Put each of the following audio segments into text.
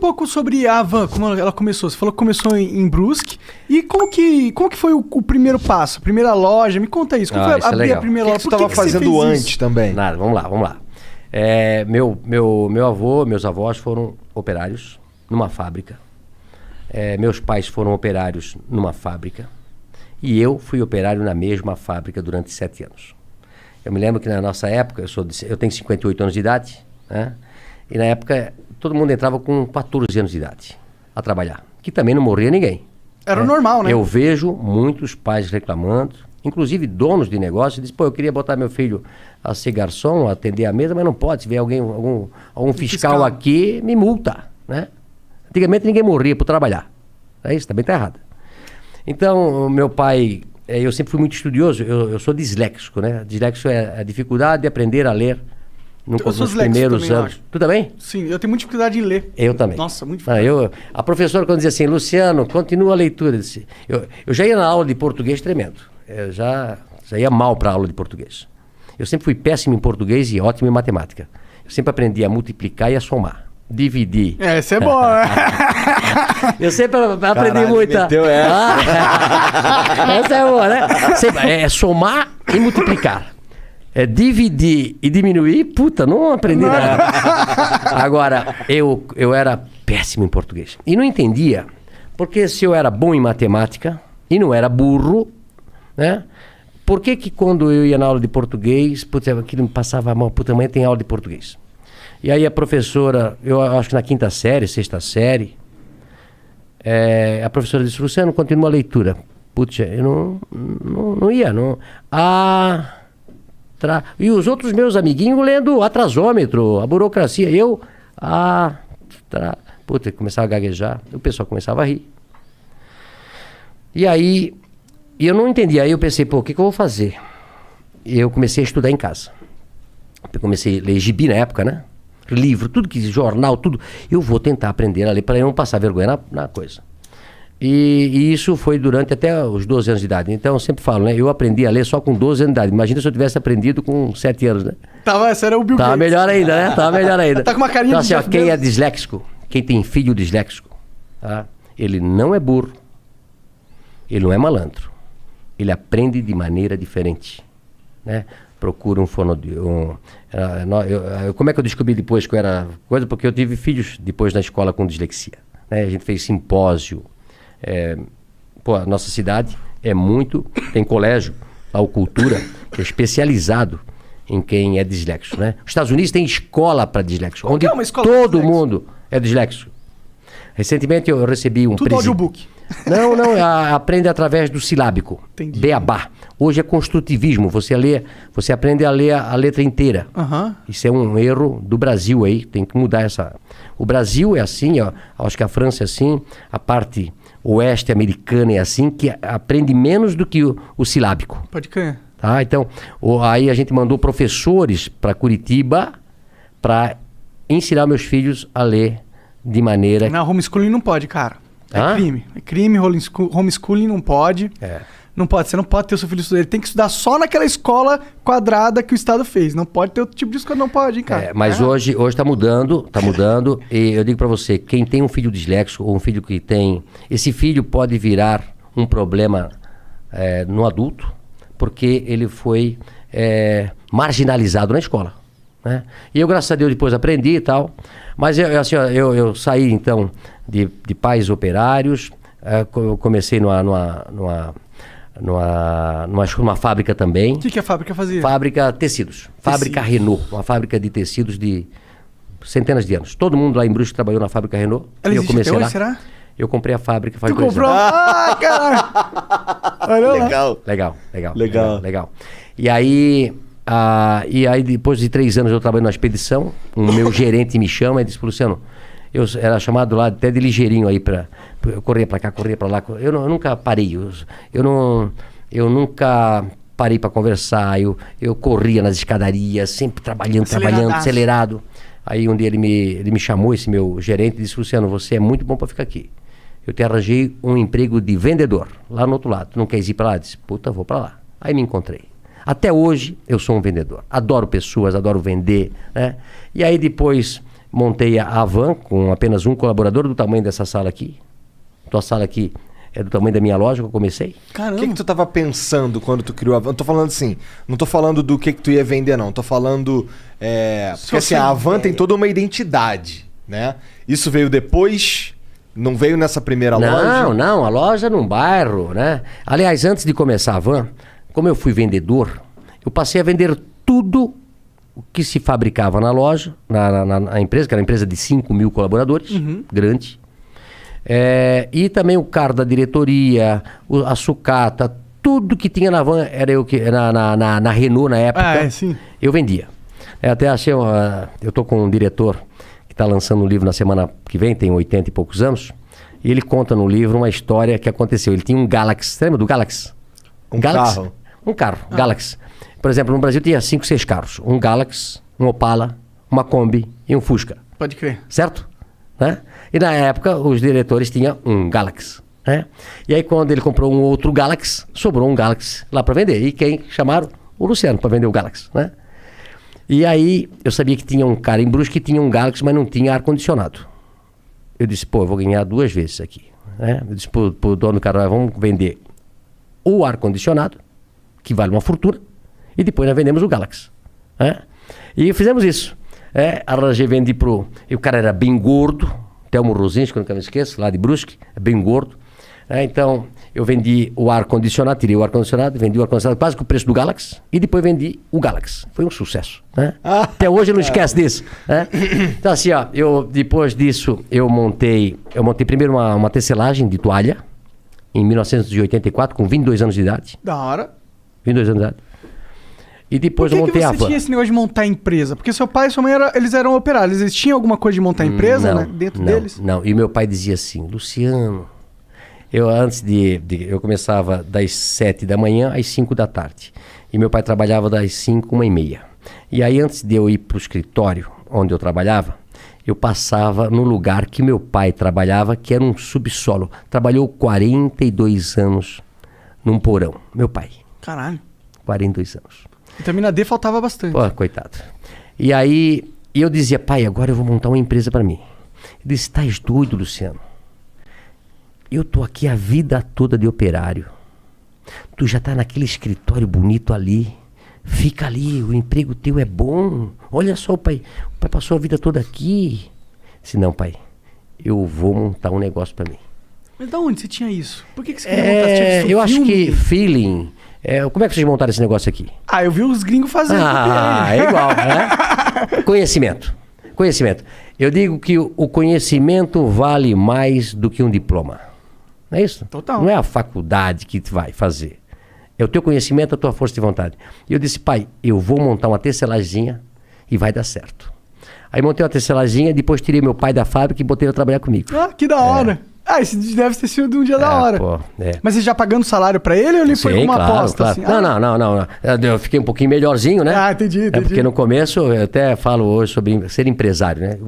pouco sobre a Havan, como ela começou. Você falou que começou em Brusque. E como que foi o primeiro passo? A primeira loja? Me conta isso. Como foi abrir a primeira loja? O que você estava fazendo antes também? Nada, vamos lá. Meu avô, meus avós foram operários numa fábrica. Meus pais foram operários numa fábrica. E eu fui operário na mesma fábrica durante 7 anos. Eu me lembro que na nossa época, eu tenho 58 anos de idade, né? E na época todo mundo entrava com 14 anos de idade a trabalhar, que também não morria ninguém. Era normal, né? Eu vejo muitos pais reclamando, inclusive donos de negócio, dizem, eu queria botar meu filho a ser garçom, a atender a mesa, mas não pode, se vier algum fiscal aqui, me multa, né? Antigamente ninguém morria por trabalhar. Isso também está errado. Então, meu pai, eu sempre fui muito estudioso, eu sou disléxico, né? Disléxico é a dificuldade de aprender a ler nos primeiros anos. Tu também? Sim, eu tenho muita dificuldade em ler. Eu também. Nossa, muito difícil. A professora, quando dizia assim, Luciano, continua a leitura. Eu já ia na aula de português tremendo. Eu já ia mal para a aula de português. Eu sempre fui péssimo em português e ótimo em matemática. Eu sempre aprendi a multiplicar e a somar. Dividir. Isso é bom, né? Eu sempre aprendi muito. Essa é boa, né? Sempre, somar e multiplicar. Dividir e diminuir, não aprendi nada. Agora, eu era péssimo em português. E não entendia, porque se eu era bom em matemática e não era burro, né? Por que quando eu ia na aula de português, aquilo me passava mal, amanhã tem aula de português. E aí a professora, eu acho que na 5ª série, 6ª série, a professora disse, Luciano, continua a leitura. Eu não ia. E os outros meus amiguinhos lendo atrasômetro, a burocracia. Começava a gaguejar, o pessoal começava a rir. E aí, eu não entendia. Aí eu pensei, o que eu vou fazer? E eu comecei a estudar em casa. Eu comecei a ler gibi na época, né? Livro, tudo que jornal, tudo. Eu vou tentar aprender a ler para eu não passar vergonha na coisa. E isso foi durante até os 12 anos de idade. Então eu sempre falo, né? Eu aprendi a ler só com 12 anos de idade. Imagina se eu tivesse aprendido com 7 anos, né? Esse era o Bill Gates. Tava melhor ainda, né? Tava melhor ainda. Tá com uma carinha então, assim, quem é disléxico, quem tem filho disléxico, tá? Ele não é burro, ele não é malandro. Ele aprende de maneira diferente, né? Procura como é que eu descobri depois que eu era coisa? Porque eu tive filhos depois na escola com dislexia, né? A gente fez simpósio. A nossa cidade tem colégio, a Cultura, que é especializado em quem é disléxico, né? Os Estados Unidos tem escola para disléxico, onde todo mundo é disléxico. Recentemente eu recebi um Tudo audiobook. Não, aprende através do silábico. Entendi. Beabá. Hoje é construtivismo, você aprende a ler a letra inteira. Isso é um erro do Brasil aí, tem que mudar essa... O Brasil é assim, acho que a França é assim, a parte oeste americana é assim, que aprende menos do que o silábico. Pode crer. Tá? Então, aí a gente mandou professores para Curitiba para ensinar meus filhos a ler de maneira... Não, homeschooling não pode, cara. Crime. É crime, homeschooling não pode. Não pode, você não pode ter o seu filho estudar. Ele tem que estudar só naquela escola quadrada que o Estado fez. Não pode ter outro tipo de escola, não pode, hein, cara. Mas hoje tá mudando. E eu digo pra você, quem tem um filho disléxico ou um filho que tem... Esse filho pode virar um problema no adulto, porque ele foi marginalizado na escola, né? E eu, graças a Deus, depois aprendi e tal. Mas eu saí, então, de pais operários. Eu comecei numa fábrica também. O que a fábrica fazia? Fábrica tecidos. Fábrica Renault. Uma fábrica de tecidos de centenas de anos. Todo mundo lá em Brusque trabalhou na fábrica Renault. Ela eu comecei hoje, lá. Será? Eu comprei a fábrica faz 2 anos. Tu comprou? Caralho! Legal. E aí depois de 3 anos eu trabalhei numa expedição. O meu gerente me chama e disse, Luciano, eu era chamado lá até de ligeirinho aí eu corria pra cá, corria pra lá. Eu nunca parei. Eu nunca parei pra conversar. Eu corria nas escadarias, sempre trabalhando, acelerado. Aí um dia ele me chamou, esse meu gerente, e disse, Luciano, você é muito bom pra ficar aqui. Eu te arranjei um emprego de vendedor, lá no outro lado. Tu não quer ir pra lá? Eu disse, vou pra lá. Aí me encontrei. Até hoje eu sou um vendedor. Adoro pessoas, adoro vender, né? E aí depois montei a van com apenas um colaborador do tamanho dessa sala aqui. Tua sala aqui é do tamanho da minha loja que eu comecei. O Caramba. que tu tava pensando quando tu criou a van? Eu tô falando assim, não tô falando do que tu ia vender, não. Tô falando... porque assim, a van tem toda uma identidade, né? Isso veio depois... Não veio nessa primeira loja? Não, a loja num bairro, né? Aliás, antes de começar a van, como eu fui vendedor, eu passei a vender tudo o que se fabricava na loja, na empresa, que era uma empresa de 5 mil colaboradores, grande. E também o carro da diretoria, a sucata, tudo que tinha na van, era eu que na Renault na época, sim. eu vendia. Eu até achei, eu tô com um diretor que está lançando um livro na semana que vem, tem 80 e poucos anos, e ele conta no livro uma história que aconteceu. Ele tinha um Galaxy, você lembra do Galaxy? Carro? Um carro, Galaxy. Por exemplo, no Brasil tinha 5, 6 carros. Um Galaxy, um Opala, uma Kombi e um Fusca. Pode crer. Certo? Né? E na época os diretores tinham um Galaxy. Né? E aí quando ele comprou um outro Galaxy, sobrou um Galaxy lá para vender. E quem chamaram? O Luciano para vender o Galaxy. Né? E aí eu sabia que tinha um cara em Brusque que tinha um Galaxy, mas não tinha ar-condicionado. Eu disse, pô, eu vou ganhar 2 vezes aqui. Né? Eu disse pro dono do carro, vamos vender o ar-condicionado, que vale uma fortuna, e depois nós vendemos o Galaxy. Né? E fizemos isso. Arranjei, vendi pro... E o cara era bem gordo, Telmo Rosinski, que eu nunca me esqueço, lá de Brusque, bem gordo. Então, eu vendi o ar-condicionado, tirei o ar-condicionado, vendi o ar-condicionado quase com o preço do Galaxy, e depois vendi o Galaxy. Foi um sucesso. Né? Até hoje eu não esqueço disso. Né? Então, assim, ó, depois disso, eu montei primeiro uma tecelagem de toalha, em 1984, com 22 anos de idade. Da hora. 22 anos de idade. E depois eu montei a van. Por que você tinha esse negócio de montar empresa? Porque seu pai e sua mãe eles eram operários. Eles tinham alguma coisa de montar empresa, né? Dentro deles? Não, e meu pai dizia assim, Luciano, eu começava das 7 da manhã às 5 da tarde. E meu pai trabalhava das 5, 1h30. E aí antes de eu ir pro escritório onde eu trabalhava, eu passava no lugar que meu pai trabalhava, que era um subsolo. Trabalhou 42 anos num porão. Meu pai. Caralho. 42 anos. Vitamina D faltava bastante. Pô, coitado. E aí eu dizia, pai, agora eu vou montar uma empresa para mim. Ele disse, estás doido, Luciano? Eu tô aqui a vida toda de operário. Tu já tá naquele escritório bonito ali. Fica ali, o emprego teu é bom. Olha só, o pai passou a vida toda aqui. Disse, não, pai, eu vou montar um negócio para mim. Mas da onde você tinha isso? Por que você queria montar? Você tinha visto eu acho filme? que feeling... como é que vocês montaram esse negócio aqui? Eu vi os gringos fazendo. É igual, né? Conhecimento. Eu digo que o conhecimento vale mais do que um diploma. Não é isso? Total. Não é a faculdade que tu vai fazer. É o teu conhecimento, a tua força de vontade. E eu disse, pai, eu vou montar uma tecelaginha e vai dar certo. Aí montei uma tecelaginha, depois tirei meu pai da fábrica e botei ele a trabalhar comigo. Que da hora. Esse deve ter sido um dia da hora. Pô, Mas você já pagando salário pra ele ou ele foi uma aposta? Claro. Assim? Não. Eu fiquei um pouquinho melhorzinho, né? Entendi. Porque no começo, eu até falo hoje sobre ser empresário, né?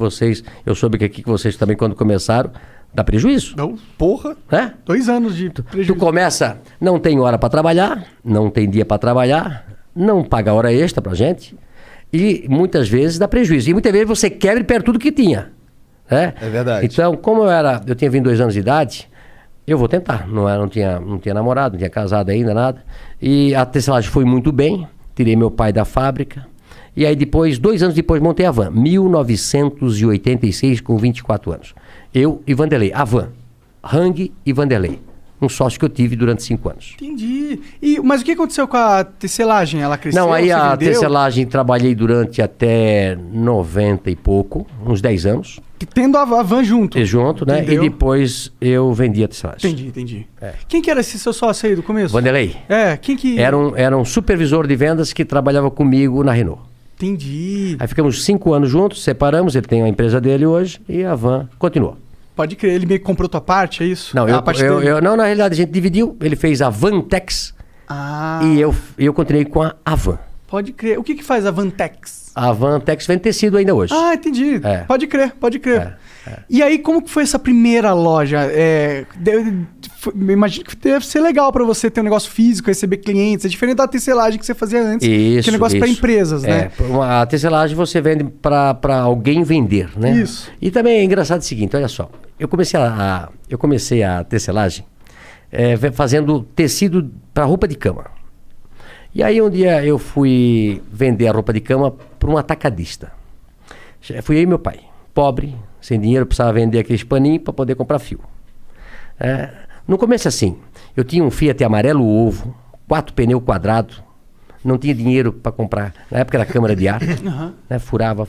Eu soube que aqui que vocês também, quando começaram, dá prejuízo. Não, porra. Né? 2 anos de prejuízo. Tu começa, não tem hora pra trabalhar, não tem dia pra trabalhar, não paga hora extra pra gente, e muitas vezes dá prejuízo. E muitas vezes você quebra e perde tudo que tinha. É verdade. Então, como eu tinha 22 anos de idade, eu vou tentar. Não tinha namorado, não tinha casado ainda, nada. E a tecelagem foi muito bem. Tirei meu pai da fábrica. E aí depois, 2 anos depois, montei a van. 1986, com 24 anos. Eu e Vanderlei. A van. Hang e Vanderlei. Um sócio que eu tive durante 5 anos. Entendi. Mas o que aconteceu com a tecelagem? Ela cresceu? Não, aí você a vendeu? tecelagem trabalhei durante até 90 e pouco, uns 10 anos. Tendo a van junto. Junto, né? Entendeu? E depois eu vendi a tecelagem. Entendi. Quem que era esse seu sócio aí do começo? Vanderlei. Quem que... Era um supervisor de vendas que trabalhava comigo na Renault. Entendi. Aí ficamos 5 anos juntos, separamos, ele tem a empresa dele hoje e a van continuou. Pode crer, ele meio que comprou tua parte, é isso? Não, Não, na realidade a gente dividiu, ele fez a Vantex e eu continuei com a van. Pode crer. O que faz a Vantex? A Vantex vende tecido ainda hoje. Ah, entendi. É. Pode crer. E aí, como que foi essa primeira loja? Imagino que deve ser legal pra você ter um negócio físico, receber clientes. É diferente da tecelagem que você fazia antes. Isso, que é um negócio pra empresas, né? A tecelagem você vende pra alguém vender, né? Isso. E também é engraçado o seguinte, olha só. Eu comecei a tecelagem fazendo tecido pra roupa de cama. E aí um dia eu fui vender a roupa de cama para um atacadista. Fui eu e meu pai, pobre, sem dinheiro, precisava vender aqueles paninhos para poder comprar fio. No começo assim, eu tinha um Fiat amarelo ovo, 4 pneus quadrados, não tinha dinheiro para comprar, na época era câmara de ar, né? Furava,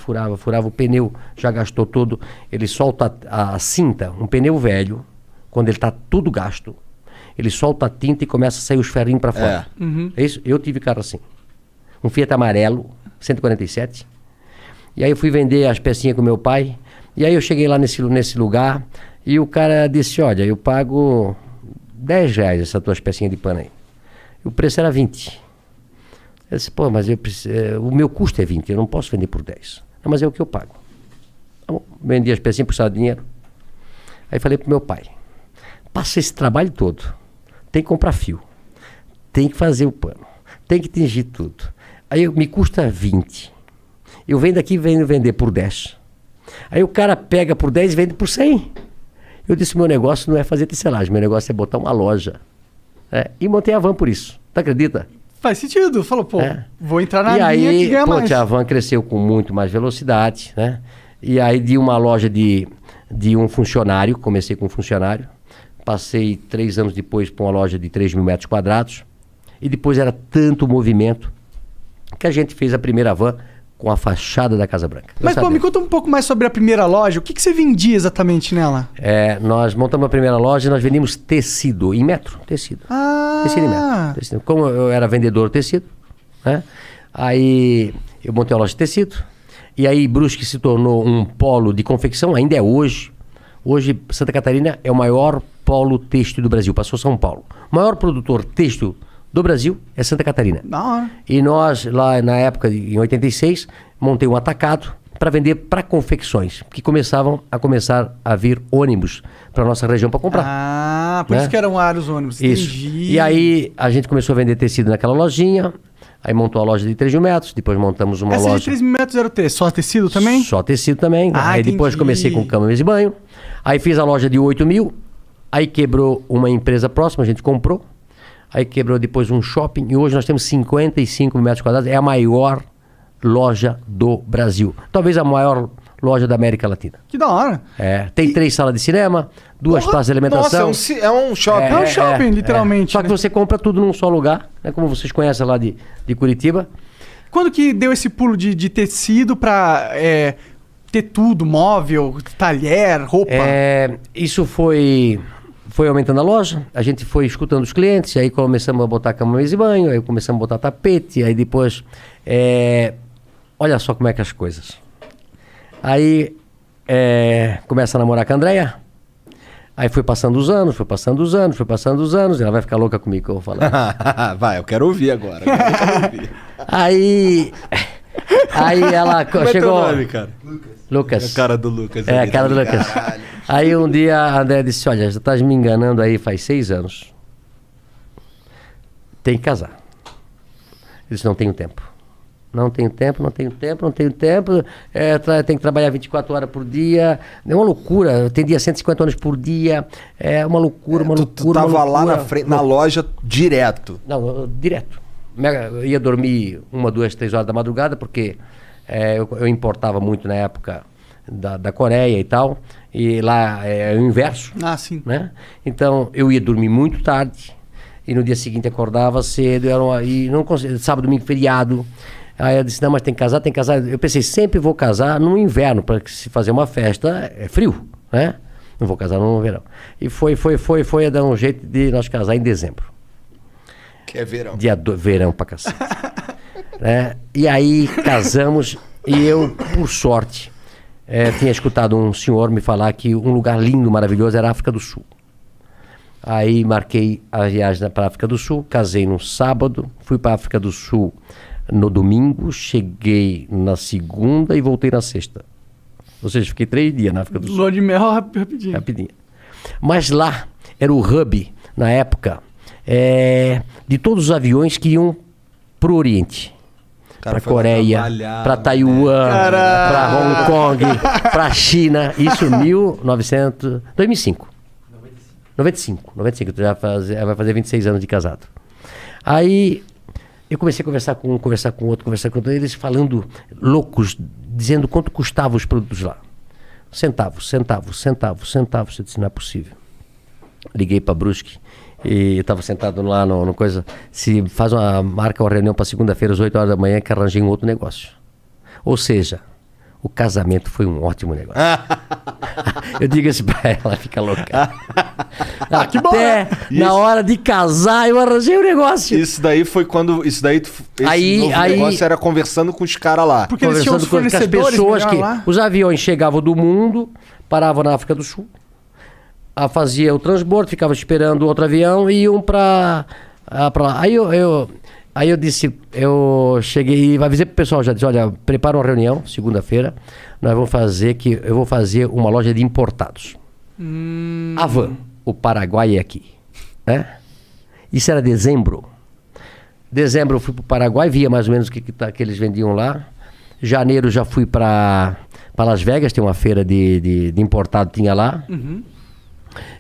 o pneu já gastou todo, ele solta a cinta, um pneu velho, quando ele está tudo gasto, ele solta a tinta e começa a sair os ferrinhos para fora. É isso? Eu tive carro assim. Um Fiat amarelo, 147. E aí eu fui vender as pecinhas com meu pai. E aí eu cheguei lá nesse lugar e o cara disse, olha, eu pago R$10 essas tuas pecinhas de pano aí. E o preço era 20. Eu disse, pô, mas o meu custo é 20, eu não posso vender por 10. Não, mas é o que eu pago. Tá bom, vendi as pecinhas, precisava de dinheiro. Aí falei pro meu pai, passa esse trabalho todo. Tem que comprar fio, tem que fazer o pano, tem que tingir tudo. Aí me custa 20. Eu venho daqui e venho vender por 10. Aí o cara pega por 10 e vende por 100. Eu disse, meu negócio não é fazer tecelagem, meu negócio é botar uma loja. E montei a Van por isso. Tu acredita? Faz sentido. Falou, pô, vou entrar na linha que ganha mais. A Van cresceu com muito mais velocidade, né? E aí de uma loja de um funcionário, comecei com um funcionário, passei 3 anos depois para uma loja de 3.000 metros quadrados. E depois era tanto movimento que a gente fez a primeira van com a fachada da Casa Branca. Mas, pô, me conta um pouco mais sobre a primeira loja. O que você vendia exatamente nela? Nós montamos a primeira loja e nós vendíamos tecido em metro. Tecido. Tecido em metro. Tecido. Como eu era vendedor de tecido, né? Aí eu montei uma loja de tecido. E aí Brusque se tornou um polo de confecção, ainda é hoje. Hoje, Santa Catarina é o maior polo têxtil do Brasil, passou São Paulo. O maior produtor têxtil do Brasil é Santa Catarina. Não. E nós, lá na época, em 86, montei um atacado para vender para confecções, que começar a vir ônibus para nossa região para comprar. Por isso que eram vários ônibus. Isso. Entendi. E aí a gente começou a vender tecido naquela lojinha, aí montou a loja de 3.000 metros, depois montamos uma loja... Essa de 3.000 metros era o quê? Só tecido também? Só tecido também. Aí depois comecei com cama, mesa e banho. Aí fiz a loja de 8.000, aí quebrou uma empresa próxima, a gente comprou. Aí quebrou depois um shopping e hoje nós temos 55 metros quadrados. É a maior loja do Brasil. Talvez a maior loja da América Latina. Que da hora. Tem 3 salas de cinema, 2 praças de alimentação. Nossa, é um shopping. É um shopping, literalmente. Só que você compra tudo num só lugar, né? Como vocês conhecem lá de Curitiba. Quando que deu esse pulo de tecido pra ter tudo, móvel, talher, roupa? Isso foi aumentando a loja, a gente foi escutando os clientes, aí começamos a botar cama, mesa e banho, aí começamos a botar tapete, aí depois... olha só como é que as coisas. Aí começa a namorar com a Andréia, aí foi passando os anos, ela vai ficar louca comigo que eu vou falar. Vai, eu quero ouvir agora. Aí ela chegou... Como é teu nome, cara? Lucas. É a cara do Lucas. A cara do Lucas. Aí um dia a André disse, olha, já estás me enganando aí faz 6 anos. Tem que casar. Eu disse, não tenho tempo. Não tenho tempo. Tem que trabalhar 24 horas por dia. É uma loucura. Tem dia 150 horas por dia. É uma loucura, Tu tava lá na frente, na loja direto. Não, direto. Eu ia dormir 1, 2, 3 horas da madrugada, porque eu importava muito na época da Coreia e tal. E lá é o inverso. Sim. Né? Então eu ia dormir muito tarde. E no dia seguinte acordava cedo. E não conseguia, sábado, domingo, feriado. Aí eu disse, não, mas tem que casar. Eu pensei, sempre vou casar no inverno, para se fazer uma festa, é frio, né? Não vou casar no verão. E foi a dar um jeito de nós casar em dezembro. Que é verão. Verão pra cacete. E aí casamos e eu, por sorte, tinha escutado um senhor me falar que um lugar lindo, maravilhoso era a África do Sul. Aí marquei a viagem para a África do Sul, casei no sábado, fui para a África do Sul no domingo, cheguei na segunda e voltei na sexta. Ou seja, fiquei 3 dias na África do Sul. Lua de mel rapidinho. Rapidinho. Mas lá era o hub, na época, de todos os aviões que iam pro Oriente. Para Coreia, para Taiwan, para Hong Kong, para China. Isso em 2005. 95. Já vai fazer 26 anos de casado. Aí eu comecei a conversar com outro, eles falando loucos, dizendo quanto custavam os produtos lá. Centavos. Eu disse, não é possível. Liguei para Brusque e eu estava sentado lá no coisa. Se marca uma reunião para segunda-feira às 8 horas da manhã que arranjei um outro negócio. Ou seja, o casamento foi um ótimo negócio. Eu digo isso pra ela, fica louca. Que bom, Até na hora de casar eu arranjei um negócio. Isso daí foi quando... Esse negócio era conversando com os caras lá. Porque eles tinham os com as pessoas que... lá. Os Os aviões chegavam do mundo, paravam na África do Sul, fazia o transbordo, ficava esperando outro avião e iam pra lá. Aí eu disse, eu cheguei e avisei pro pessoal, já disse, olha, prepara uma reunião, segunda-feira, eu vou fazer uma loja de importados. Havan, o Paraguai é aqui. Né? Isso era dezembro. Dezembro eu fui pro Paraguai, via mais ou menos o que eles vendiam lá. Janeiro já fui para Las Vegas, tem uma feira de importado, tinha lá.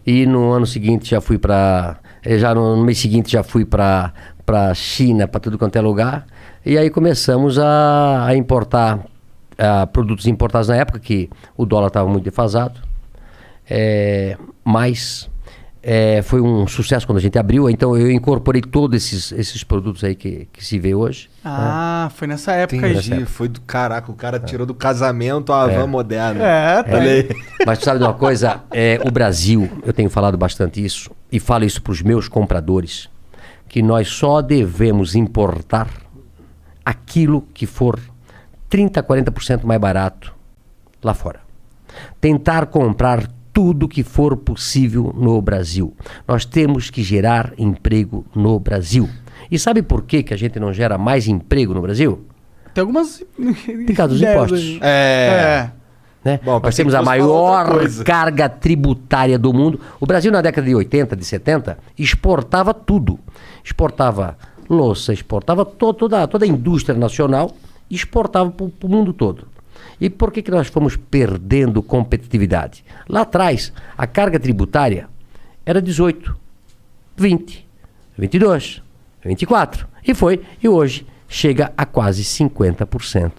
E no ano seguinte já fui já no mês seguinte já fui para China, para tudo quanto é lugar. E aí começamos a importar produtos importados na época, que o dólar estava muito defasado. Mas foi um sucesso quando a gente abriu. Então eu incorporei todos esses produtos aí que se vê hoje. Foi nessa época aí. Entendi, foi do caraca, o cara tirou do casamento a van moderna. Mas tu sabe de uma coisa? O Brasil, eu tenho falado bastante isso, e falo isso para os meus compradores, que nós só devemos importar aquilo que for 30%, 40% mais barato lá fora. Tentar comprar tudo que for possível no Brasil. Nós temos que gerar emprego no Brasil. E sabe por que a gente não gera mais emprego no Brasil? Tem algumas... Por causa dos impostos. Né? Bom, nós temos a maior carga tributária do mundo. O Brasil, na década de 80, de 70, exportava tudo. Exportava louça, exportava toda a indústria nacional, exportava para o mundo todo. E por que nós fomos perdendo competitividade? Lá atrás, a carga tributária era 18, 20, 22, 24. E hoje chega a quase 50%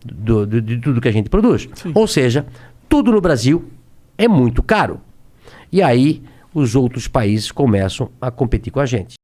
de tudo que a gente produz. Sim. Ou seja, tudo no Brasil é muito caro. E aí os outros países começam a competir com a gente.